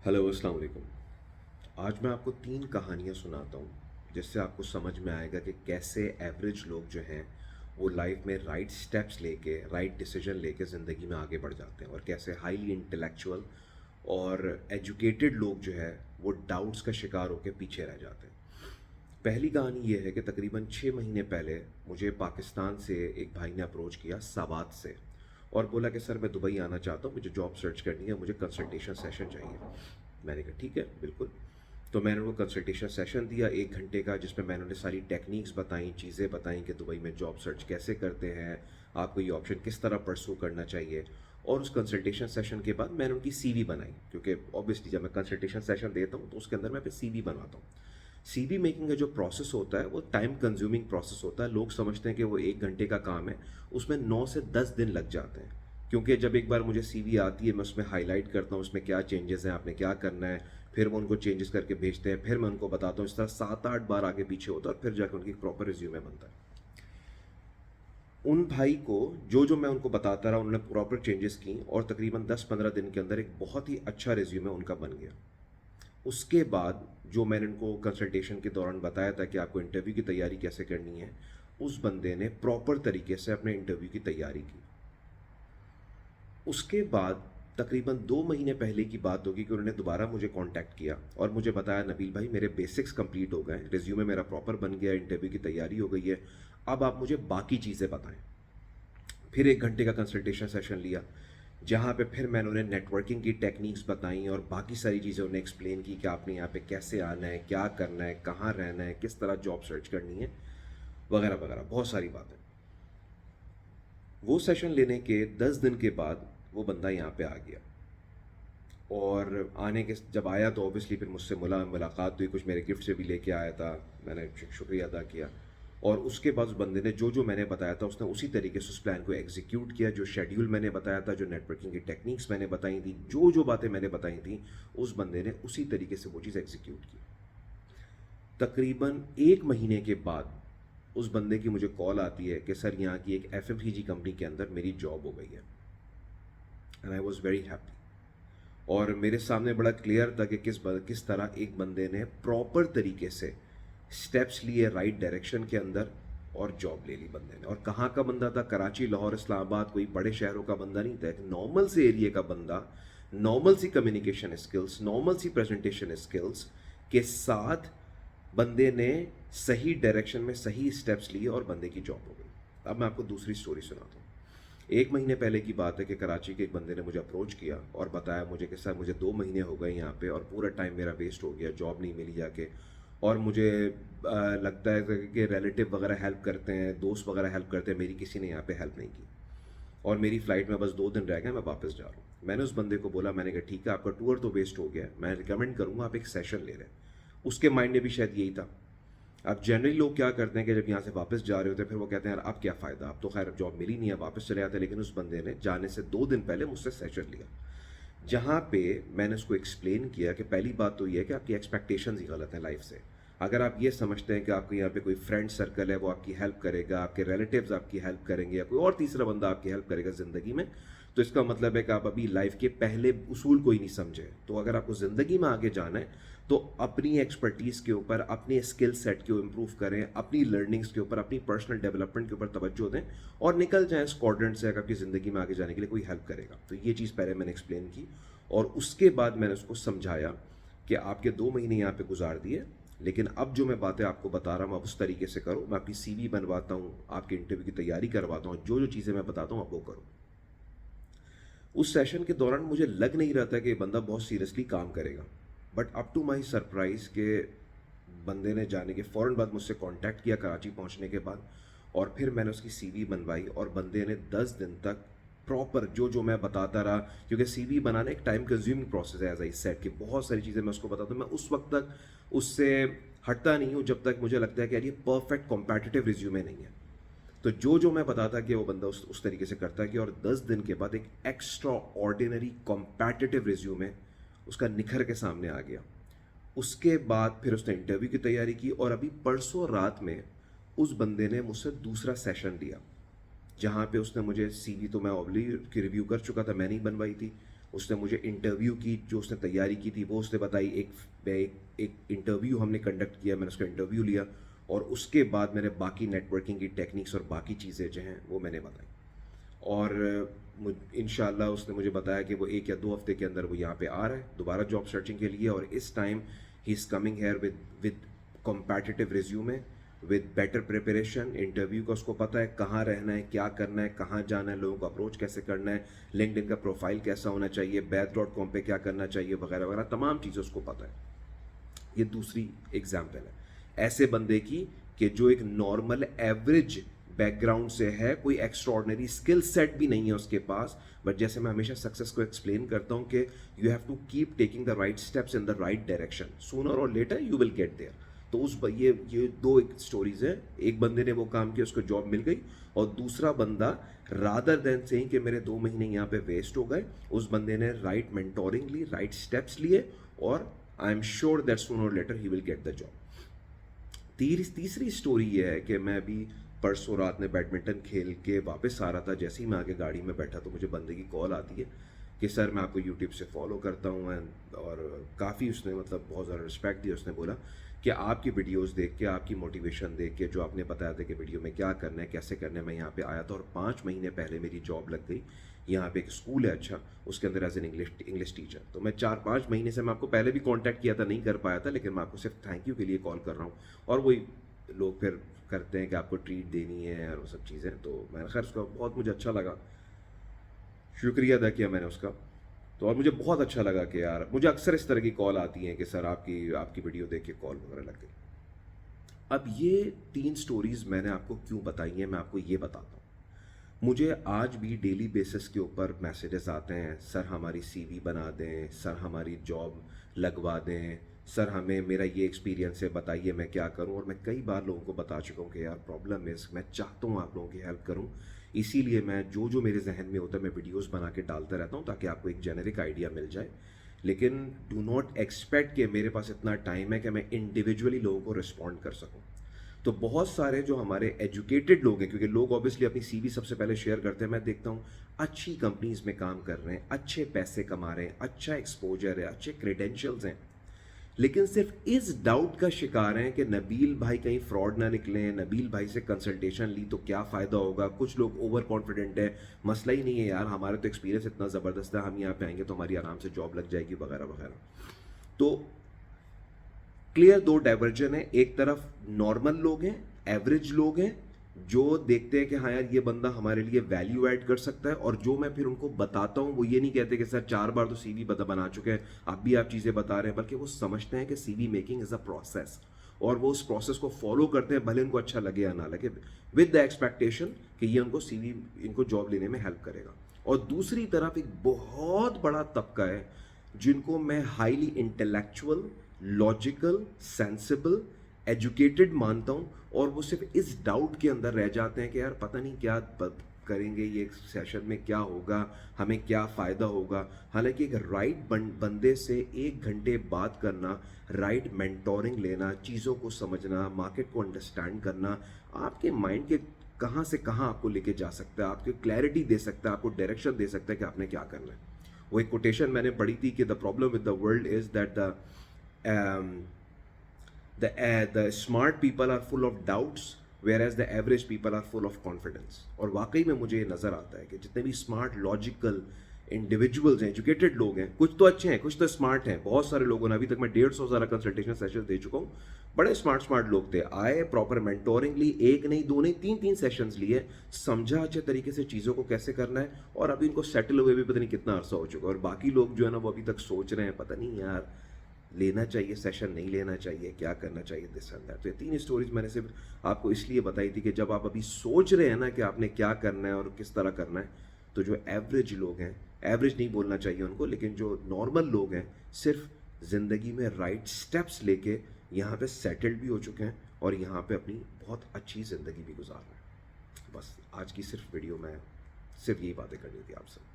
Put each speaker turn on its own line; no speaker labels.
Hello अस्सलाम वालेकुम। आज मैं आपको 3 कहानियाँ सुनाता हूँ, जिससे आपको समझ में आएगा कि कैसे एवरेज लोग जो हैं, वो लाइफ में राइट स्टेप्स लेके, राइट डिसीजन लेके ज़िंदगी में आगे बढ़ जाते हैं और कैसे हाईली इंटेलेक्चुअल और एजुकेटेड लोग जो है, वो डाउट्स का शिकार होकर पीछे रह जाते हैं। पहली कहानी ये है कि तकरीबन 6 महीने पहले मुझे पाकिस्तान से एक भाई ने अप्रोच किया साबात से और बोला कि सर मैं दुबई आना चाहता हूँ, मुझे जॉब सर्च करनी है, मुझे कंसल्टेशन सेशन चाहिए। मैंने कहा ठीक है, बिल्कुल। तो मैंने उनको कंसल्टेशन सेशन दिया 1 घंटे का, जिसमें मैंने उन्हें सारी टेक्निक्स बताई, चीज़ें बताई कि दुबई में जॉब सर्च कैसे करते हैं, आपको ये ऑप्शन किस तरह परसू करना चाहिए। और उस कंसल्टेशन सेशन के बाद मैंने उनकी सीवी बनाई, क्योंकि ऑब्वियसली जब मैं कंसल्टेशन सेशन देता हूँ तो उसके अंदर मैं फिर सीवी बनवाता हूँ। सीवी मेकिंग का जो प्रोसेस होता है वो टाइम कंज्यूमिंग प्रोसेस होता है। लोग समझते हैं कि वो 1 घंटे का काम है, उसमें 9 से 10 दिन लग जाते हैं। क्योंकि जब एक बार मुझे सीवी आती है, मैं उसमें हाईलाइट करता हूँ उसमें क्या चेंजेस हैं, आपने क्या करना है, फिर वो उनको चेंजेस करके भेजते हैं, फिर मैं उनको बताता हूँ। इस तरह 7-8 बार आगे पीछे होता है और फिर जाकर उनकी प्रॉपर रिज्यूमे बनता है। उन भाई को जो मैं उनको बताता रहा, उन्होंने प्रॉपर चेंजेस की और तकरीबन 10-15 दिन के अंदर एक बहुत ही अच्छा रिज्यूमे उनका बन गया। उसके बाद जो मैंने उनको कंसल्टेशन के दौरान बताया था कि आपको इंटरव्यू की तैयारी कैसे करनी है, उस बंदे ने प्रॉपर तरीके से अपने इंटरव्यू की तैयारी की। उसके बाद तकरीबन 2 महीने पहले की बात होगी कि उन्होंने दोबारा मुझे कांटेक्ट किया और मुझे बताया, नबील भाई मेरे बेसिक्स कंप्लीट हो गए, रिज्यूमे मेरा प्रॉपर बन गया, इंटरव्यू की तैयारी हो गई है, अब आप मुझे बाकी चीज़ें बताएं। फिर 1 घंटे का कंसल्टेशन सेशन लिया, जहाँ पे फिर मैंने उन्हें नेटवर्किंग की टेक्निक्स बताई और बाकी सारी चीज़ें उन्हें एक्सप्लेन की कि आपने यहाँ पे कैसे आना है, क्या करना है, कहाँ रहना है, किस तरह जॉब सर्च करनी है, वगैरह वगैरह, बहुत सारी बातें। वो सेशन लेने के 10 दिन के बाद वो बंदा यहाँ पे आ गया और आने के जब आया तो ऑब्वियसली फिर मुझसे मुलाकात हुई, कुछ मेरे गिफ्ट से भी लेके आया था। मैंने शुक्रिया अदा किया और उसके बाद उस बंदे ने जो मैंने बताया था, उसने उसी तरीके से उस प्लान को एग्जीक्यूट किया। जो शेड्यूल मैंने बताया था, जो नेटवर्किंग की टेक्निक्स मैंने बताई थी, जो बातें मैंने बताई थी, उस बंदे ने उसी तरीके से वो चीज़ एग्जीक्यूट की। तकरीबन 1 महीने के बाद उस बंदे की मुझे कॉल आती है कि सर यहाँ की एक एफएमसीजी कंपनी के अंदर मेरी जॉब हो गई है। And I was very happy. और मेरे सामने बड़ा क्लियर था कि किस तरह एक बंदे ने प्रॉपर तरीके से स्टेप्स लिए राइट डायरेक्शन के अंदर और जॉब ले ली बंदे ने। और कहाँ का बंदा था? कराची, लाहौर, इस्लामाबाद, कोई बड़े शहरों का बंदा नहीं था, एक नॉर्मल से एरिया का बंदा, नॉर्मल सी कम्युनिकेशन स्किल्स, नॉर्मल सी प्रेजेंटेशन स्किल्स के साथ बंदे ने सही डायरेक्शन में सही स्टेप्स लिए और बंदे की जॉब हो गई। अब मैं आपको दूसरी स्टोरी सुनाता हूँ। 1 महीने पहले की बात है कि कराची के एक बंदे ने मुझे अप्रोच किया और बताया मुझे कि सर मुझे 2 महीने हो गए यहाँ पे और पूरा टाइम मेरा वेस्ट हो गया, जॉब नहीं मिली जाके। और मुझे लगता है कि रिलेटिव वगैरह हेल्प करते हैं, दोस्त वगैरह हेल्प करते हैं, मेरी किसी ने यहाँ पे हेल्प नहीं की और मेरी फ़्लाइट में बस 2 दिन रह गए, मैं वापस जा रहा हूँ। मैंने उस बंदे को बोला, मैंने कहा ठीक है, आपका टूर तो वेस्ट हो गया है, मैं रिकमेंड करूँगा आप एक सेशन ले रहे हैं। उसके माइंड में भी शायद यही था। अब जनरली लोग क्या करते हैं कि जब यहाँ से वापस जा रहे होते हैं, फिर वो कहते हैं यार अब क्या फ़ायदा, अब तो खैर जॉब मिली नहीं है, वापस चले जाते हैं। लेकिन उस बंदे ने जाने से 2 दिन पहले मुझसे सेशन लिया, जहाँ पे मैंने उसको एक्सप्लेन किया कि पहली बात तो ये है कि आपकी एक्सपेक्टेशंस ही गलत हैं लाइफ से। अगर आप ये समझते हैं कि आपके यहाँ पे कोई फ्रेंड सर्कल है, वो आपकी हेल्प करेगा, आपके रिलेटिव्स आपकी हेल्प करेंगे या कोई और तीसरा बंदा आपकी हेल्प करेगा ज़िंदगी में, तो इसका मतलब है कि आप अभी लाइफ के पहले उसूल को ही नहीं समझे। तो अगर आपको ज़िंदगी में आगे जाना है तो अपनी एक्सपर्टीज़ के ऊपर, अपने स्किल सेट को इम्प्रूव करें, अपनी लर्निंग्स के ऊपर, अपनी पर्सनल डेवलपमेंट के ऊपर तवज्जो दें और निकल जाएं इस क्वाड्रेंट से। अगर आपकी ज़िंदगी में आगे जाने के लिए कोई हेल्प करेगा, तो ये चीज़ पहले मैंने एक्सप्लेन की और उसके बाद मैंने उसको समझाया कि आपके 2 महीने यहाँ पे गुजार दिए, लेकिन अब जो मैं बातें आपको बता रहा हूँ आप उस तरीके से करो। मैं आपकी सीवी बनवाता हूँ, आपके इंटरव्यू की तैयारी करवाता हूँ, जो चीज़ें मैं बताता हूँ आप वो करो। उस सेशन के दौरान मुझे लग नहीं रहा था कि बंदा बहुत सीरियसली काम करेगा, but up to my surprise के बंदे ने जाने के फ़ौरन बाद मुझसे कांटेक्ट किया कराची पहुंचने के बाद और फिर मैंने उसकी सीवी बनवाई और बंदे ने 10 दिन तक प्रॉपर जो मैं बताता रहा, क्योंकि सीवी बनाना एक टाइम कंज्यूमिंग प्रोसेस है, एज आई सेड कि बहुत सारी चीज़ें मैं उसको बताता हूँ। मैं उस वक्त तक उससे हटता नहीं हूँ जब तक मुझे लगता है कि यार ये परफेक्ट कॉम्पैटिटिव रिज्यूमे नहीं है। तो जो मैं बताता कि वो बंदा उस तरीके से करता है कि, और 10 दिन के बाद एक एक्स्ट्रा ऑर्डिनरी कॉम्पैटिटिव रिज्यूमे उसका निखर के सामने आ गया। उसके बाद फिर उसने इंटरव्यू की तैयारी की और अभी परसों रात में उस बंदे ने मुझसे दूसरा सेशन लिया, जहाँ पे उसने मुझे सीवी, तो मैं ऑलरेडी की रिव्यू कर चुका था, मैंने ही बनवाई थी, उसने मुझे इंटरव्यू की जो उसने तैयारी की थी वो उसने बताई। एक इंटरव्यू हमने कंडक्ट किया, मैंने उसका इंटरव्यू लिया और उसके बाद मैंने बाकी नेटवर्किंग की टेक्निक्स और बाकी चीज़ें जो हैं वो मैंने बताई। और इंशाल्लाह उसने मुझे बताया कि वो 1 या 2 हफ्ते के अंदर वो यहाँ पे आ रहा है दोबारा जॉब सर्चिंग के लिए। और इस time he is coming here with competitive resume, with better preparation. Interview का उसको पता है कहाँ रहना है, क्या करना है, कहाँ जाना है, लोगों को अप्रोच कैसे करना है, लिंक्डइन का प्रोफाइल कैसा होना चाहिए, बैथ.कॉम पे क्या करना चाहिए, वगैरह वगैरह तमाम चीज़ें उसको पता है। ये दूसरी एग्जाम्पल है ऐसे बंदे की कि जो एक नॉर्मल एवरेज बैकग्राउंड से है, कोई एक्स्ट्रॉर्डनरी स्किल सेट भी नहीं है उसके पास, बट जैसे मैं हमेशा सक्सेस को एक्सप्लेन करता हूँ कि you have to keep taking the right steps in the right direction, sooner or later you will get there. तो ये दो स्टोरीज है। एक बंदे ने वो काम किया, उसको जॉब मिल गई, और दूसरा बंदा रादर देन सेइंग कि मेरे 2 महीने यहाँ पे वेस्ट हो गए, उस बंदे ने राइट मेंटोरिंग ली, राइट स्टेप्स लिए, और I am sure that sooner or later he will get the job. तीसरी स्टोरी ये है कि मैं अभी परसों रात में बैडमिंटन खेल के वापस आ रहा था। जैसे ही मैं आगे गाड़ी में बैठा तो मुझे बंदे की कॉल आती है कि सर मैं आपको यूट्यूब से फॉलो करता हूँ, और काफ़ी उसने मतलब बहुत ज़्यादा रिस्पेक्ट दिया। उसने बोला कि आपकी वीडियोस देख के, आपकी मोटिवेशन देख के, जो आपने बताया था कि वीडियो में क्या करना है, कैसे करना है, मैं यहाँ पे आया था और 5 महीने पहले मेरी जॉब लग गई। यहाँ पे एक स्कूल है अच्छा, उसके अंदर एज एन इंग्लिश टीचर। तो मैं 4-5 महीने से, मैं आपको पहले भी कांटेक्ट किया था, नहीं कर पाया था, लेकिन मैं आपको सिर्फ थैंक यू के लिए कॉल कर रहा हूँ। और वही लोग फिर करते हैं कि आपको ट्रीट देनी है और वो सब चीज़ें। तो मैंने खैर उसका बहुत मुझे अच्छा लगा, शुक्रिया अदा किया मैंने उसका। तो और मुझे बहुत अच्छा लगा कि यार मुझे अक्सर इस तरह की कॉल आती हैं कि सर आपकी आपकी वीडियो देख के कॉल वगैरह लग गई। अब ये 3 स्टोरीज़ मैंने आपको क्यों बताई हैं, मैं आपको ये बताता हूँ। मुझे आज भी डेली बेसिस के ऊपर मैसेजेस आते हैं, सर हमारी सीवी बना दें, सर हमारी जॉब लगवा दें, सर हमें मेरा ये एक्सपीरियंस है, बताइए मैं क्या करूं। और मैं कई बार लोगों को बता चुका हूं कि यार प्रॉब्लम है, मैं चाहता हूं आप लोगों की हेल्प करूं, इसीलिए मैं जो जो मेरे जहन में होता है मैं वीडियोस बना के डालता रहता हूं ताकि आपको एक जेनेरिक आइडिया मिल जाए। लेकिन डू नॉट एक्सपेक्ट कि मेरे पास इतना टाइम है कि मैं इंडिविजुअली लोगों को रिस्पॉन्ड कर सकूं। तो बहुत सारे जो हमारे एजुकेटेड लोग हैं, क्योंकि लोग ऑब्वियसली अपनी सीवी सबसे पहले शेयर करते हैं, मैं देखता हूँ अच्छी कंपनीज में काम कर रहे हैं, अच्छे पैसे कमा रहे हैं, अच्छा एक्सपोजर है, अच्छे क्रेडेंशियल्स हैं, लेकिन सिर्फ इस डाउट का शिकार हैं कि नबील भाई कहीं फ्रॉड ना निकले, नबील भाई से कंसल्टेशन ली तो क्या फ़ायदा होगा। कुछ लोग ओवर कॉन्फिडेंट है, मसला ही नहीं है यार, हमारा तो एक्सपीरियंस इतना ज़बरदस्त है, हम यहाँ पे आएंगे तो हमारी आराम से जॉब लग जाएगी, वगैरह वगैरह। तो क्लियर दो डाइवर्जन है, एक तरफ नॉर्मल लोग हैं, एवरेज लोग हैं, जो देखते हैं कि हाँ यार ये बंदा हमारे लिए वैल्यू ऐड कर सकता है, और जो मैं फिर उनको बताता हूँ वो ये नहीं कहते कि सर 4 बार तो सीवी बना चुके हैं, अब भी आप चीज़ें बता रहे हैं, बल्कि वो समझते हैं कि CV making is a process, और वो उस प्रोसेस को फॉलो करते हैं, भले उनको अच्छा लगे या ना लगे, विद द एक्सपेक्टेशन कि ये उनको सीवी, इनको जॉब लेने में हेल्प करेगा। और दूसरी तरफ एक बहुत बड़ा तबका है जिनको मैं highly intellectual, logical, sensible, educated मानता हूँ, और वो सिर्फ इस डाउट के अंदर रह जाते हैं कि यार पता नहीं क्या करेंगे, ये सेशन में क्या होगा, हमें क्या फ़ायदा होगा। हालांकि एक राइट बंदे से 1 घंटे बात करना, राइट मेंटोरिंग लेना, चीज़ों को समझना, मार्केट को अंडरस्टैंड करना, आपके माइंड के कहाँ से कहाँ आपको लेके जा सकता है, आपको क्लैरिटी दे सकता है, आपको डायरेक्शन दे सकता है कि आपने क्या करना है। वो एक कोटेशन मैंने पढ़ी थी कि the problem with the world is that the smart people are full of doubts whereas the average people are full of confidence। और वाकई में मुझे ये नज़र आता है कि जितने भी स्मार्ट, लॉजिकल इंडिविजुअल्स हैं, एजुकेटेड लोग हैं, कुछ तो अच्छे हैं, कुछ तो स्मार्ट हैं, बहुत सारे लोगों ने, अभी तक मैं 150 ज़्यादा कंसल्टेशन सेशन दे चुका हूँ, बड़े स्मार्ट लोग थे, आए, प्रॉपर मेंटोरिंग ली, 1 नहीं 2 नहीं 3 सेशंस लिए, समझा अच्छे तरीके से चीज़ों को कैसे करना है, और अभी इनको सेटल हुए भी पता नहीं कितना अरसा हो चुका है। और बाकी लोग जो है ना वो अभी तक सोच रहे हैं पता नहीं यार लेना चाहिए सेशन, नहीं लेना चाहिए, क्या करना चाहिए, दिस एंड दैट। तो ये 3 स्टोरीज मैंने सिर्फ आपको इसलिए बताई थी कि जब आप अभी सोच रहे हैं ना कि आपने क्या करना है और किस तरह करना है, तो जो एवरेज लोग हैं, एवरेज नहीं बोलना चाहिए उनको, लेकिन जो नॉर्मल लोग हैं, सिर्फ ज़िंदगी में राइट स्टेप्स लेके यहाँ पे सेटल्ड भी हो चुके हैं और यहाँ पे अपनी बहुत अच्छी ज़िंदगी भी गुजार रहे हैं। बस आज की सिर्फ वीडियो में सिर्फ यही बातें करनी थी आपसे।